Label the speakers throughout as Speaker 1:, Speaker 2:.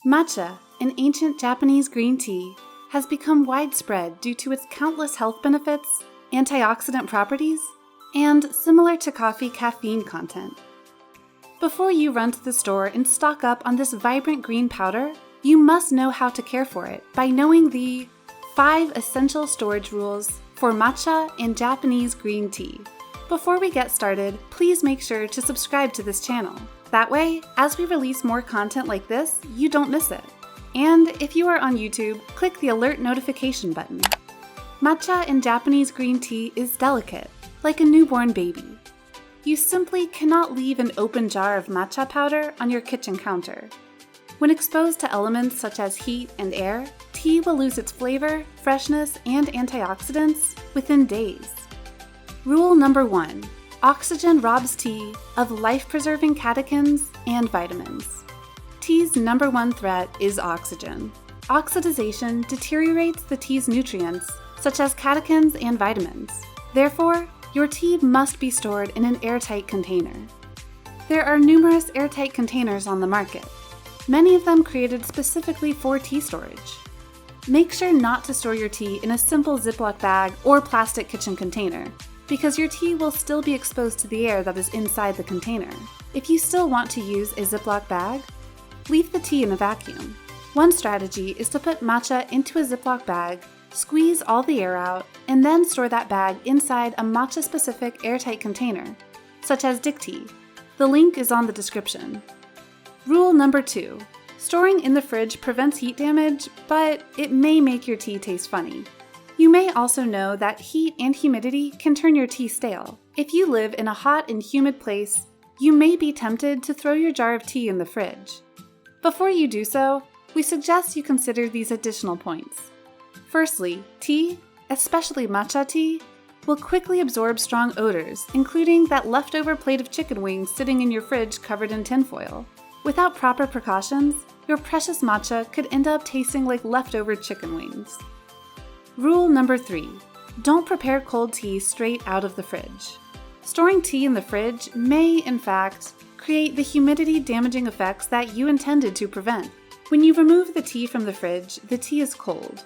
Speaker 1: Matcha, an ancient Japanese green tea, has become widespread due to its countless health benefits, antioxidant properties, and, similar to coffee, caffeine content. Before you run to the store and stock up on this vibrant green powder, you must know how to care for it by knowing the 5 essential storage rules for matcha and Japanese green tea. Before we get started, please make sure to subscribe to this channel. That way, as we release more content like this, you don't miss it. And if you are on YouTube, click the alert notification button. Matcha in Japanese green tea is delicate, like a newborn baby. You simply cannot leave an open jar of matcha powder on your kitchen counter. When exposed to elements such as heat and air, tea will lose its flavor, freshness, and antioxidants within days. Rule number 1. Oxygen robs tea of life-preserving catechins and vitamins. Tea's number one threat is oxygen. Oxidization deteriorates the tea's nutrients, such as catechins and vitamins. Therefore, your tea must be stored in an airtight container. There are numerous airtight containers on the market, many of them created specifically for tea storage. Make sure not to store your tea in a simple Ziploc bag or plastic kitchen container, because your tea will still be exposed to the air that is inside the container. If you still want to use a Ziploc bag, leave the tea in a vacuum. One strategy is to put matcha into a Ziploc bag, squeeze all the air out, and then store that bag inside a matcha-specific airtight container, such as Dictee. The link is on the description. Rule number 2. Storing in the fridge prevents heat damage, but it may make your tea taste funny. You may also know that heat and humidity can turn your tea stale. If you live in a hot and humid place, you may be tempted to throw your jar of tea in the fridge. Before you do so, we suggest you consider these additional points. Firstly, tea, especially matcha tea, will quickly absorb strong odors, including that leftover plate of chicken wings sitting in your fridge covered in tinfoil. Without proper precautions, your precious matcha could end up tasting like leftover chicken wings. Rule number 3. Don't prepare cold tea straight out of the fridge. Storing tea in the fridge may, in fact, create the humidity-damaging effects that you intended to prevent. When you remove the tea from the fridge, the tea is cold.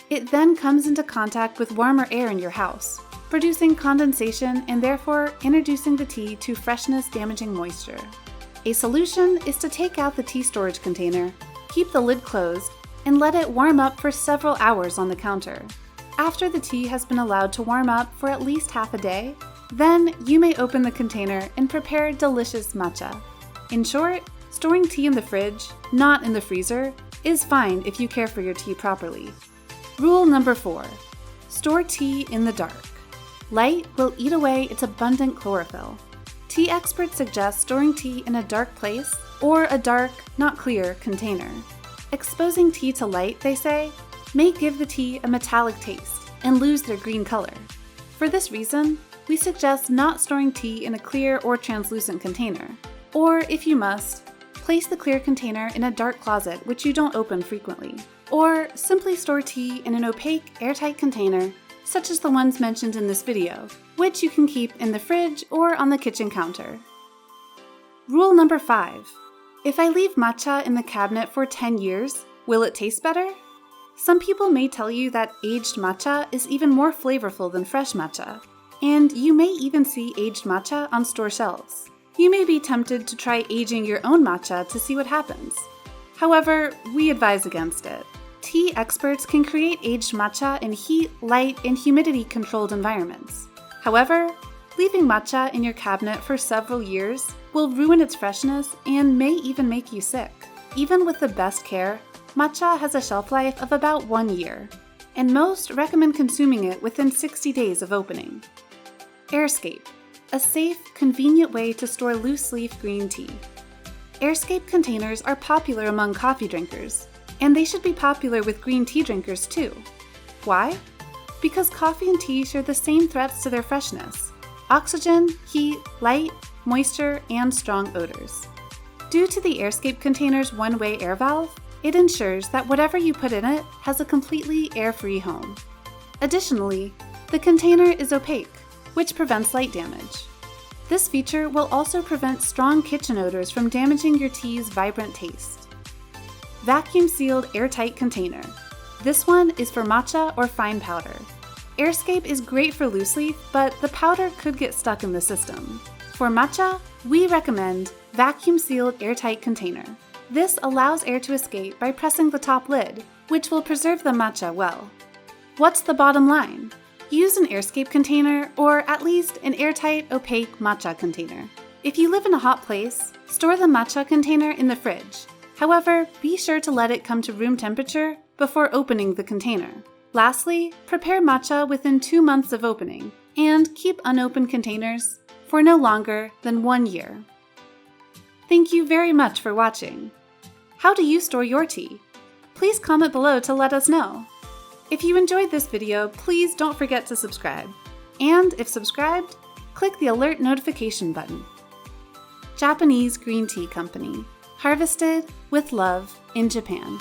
Speaker 1: It then comes into contact with warmer air in your house, producing condensation and therefore introducing the tea to freshness-damaging moisture. A solution is to take out the tea storage container, keep the lid closed, and let it warm up for several hours on the counter. After the tea has been allowed to warm up for at least half a day, then you may open the container and prepare delicious matcha. In short, storing tea in the fridge, not in the freezer, is fine if you care for your tea properly. Rule number 4. Store tea in the dark. Light will eat away its abundant chlorophyll. Tea experts suggest storing tea in a dark place or a dark, not clear, container. Exposing tea to light, they say, may give the tea a metallic taste and lose their green color. For this reason, we suggest not storing tea in a clear or translucent container. Or, if you must, place the clear container in a dark closet which you don't open frequently. Or simply store tea in an opaque, airtight container, such as the ones mentioned in this video, which you can keep in the fridge or on the kitchen counter. Rule number 5. If I leave matcha in the cabinet for 10 years, will it taste better? Some people may tell you that aged matcha is even more flavorful than fresh matcha, and you may even see aged matcha on store shelves. You may be tempted to try aging your own matcha to see what happens. However, we advise against it. Tea experts can create aged matcha in heat, light, and humidity-controlled environments. However, leaving matcha in your cabinet for several years will ruin its freshness and may even make you sick. Even with the best care, matcha has a shelf life of about 1 year, and most recommend consuming it within 60 days of opening. Airscape, a safe, convenient way to store loose-leaf green tea. Airscape containers are popular among coffee drinkers, and they should be popular with green tea drinkers too. Why? Because coffee and tea share the same threats to their freshness: oxygen, heat, light, moisture, and strong odors. Due to the Airscape container's one-way air valve, it ensures that whatever you put in it has a completely air-free home. Additionally, the container is opaque, which prevents light damage. This feature will also prevent strong kitchen odors from damaging your tea's vibrant taste. vacuum-sealed airtight container. This one is for matcha or fine powder. AirScape is great for loose leaf, but the powder could get stuck in the system. For matcha, we recommend vacuum-sealed airtight container. This allows air to escape by pressing the top lid, which will preserve the matcha well. What's the bottom line? Use an AirScape container or at least an airtight, opaque matcha container. If you live in a hot place, store the matcha container in the fridge. However, be sure to let it come to room temperature before opening the container. Lastly, prepare matcha within 2 months of opening and keep unopened containers for no longer than 1 year. Thank you very much for watching. How do you store your tea? Please comment below to let us know. If you enjoyed this video, please don't forget to subscribe. And if subscribed, click the alert notification button. Japanese Green Tea Company, harvested with love in Japan.